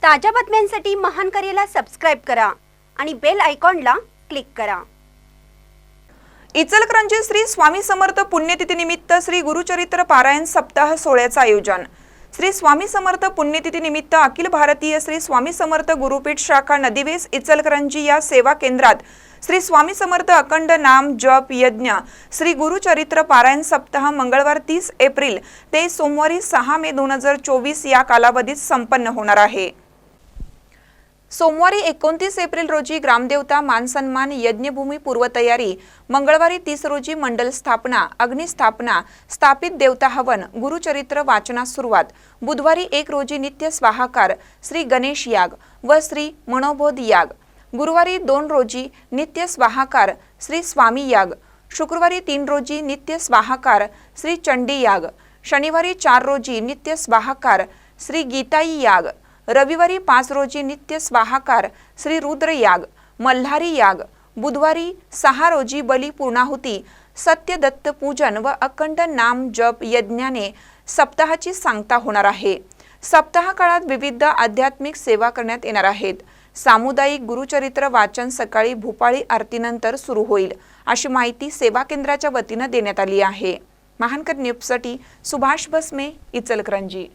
ताज्या बातम्यांसाठी महान करेला सबस्क्राइब करा आणि बेल आयकॉनला क्लिक करा। इचलकरंजी श्री स्वामी समर्थ पुण्यतिथी निमित्त श्री गुरुचरित्र पारायण सप्ताह सोहळ्याचे आयोजन। श्री स्वामी समर्थ पुण्यतिथी निमित्त अखिल भारतीय श्री स्वामी समर्थ गुरुपीठ शाखा नदीवेस इचलकरंजी या सेवा केंद्रात श्री स्वामी समर्थ अखंड नाम जप यज्ञ श्री गुरुचरित्र पारायण सप्ताह मंगळवार 30 एप्रिल ते सोमवारी 6 मे 2024 या कालावधीत संपन्न होणार आहे। सोमवारी 29 एप्रिल रोजी ग्रामदेवता मानसन्मान यज्ञभूमी पूर्वतयारी, मंगळवारी 30 रोजी मंडल स्थापना, अग्निस्थापना, स्थापित देवता हवन, गुरुचरित्र वाचनास सुरुवात, बुधवारी 1 रोजी नित्य स्वाहाकार, श्री गणेश याग व श्री मनोबोध याग, गुरुवारी 2 रोजी नित्य स्वाहाकार, श्री स्वामी याग, शुक्रवारी 3 रोजी नित्य स्वाहाकार, श्री चंडी याग, शनिवारी 4 रोजी नित्य स्वाहाकार, श्री गीताई याग, रविवारी 5 रोजी नित्य स्वाहाकार, श्री रुद्र याग, मल्हारी याग, बुधवारी 6 रोजी बली पूर्णाहुती, सत्यदत्त पूजन व अखंड नाम जप यज्ञाने सप्ताहाची सांगता होणार आहे। सप्ताह काळात विविध आध्यात्मिक सेवा करण्यात येणार आहेत। सामुदायिक गुरुचरित्र वाचन सकाळी भूपाळी आरतीनंतर सुरू होईल, अशी माहिती सेवा केंद्राच्या वतीने देण्यात आली आहे। महानकर न्यूजसाठी सुभाष बसमे, इचलकरंजी।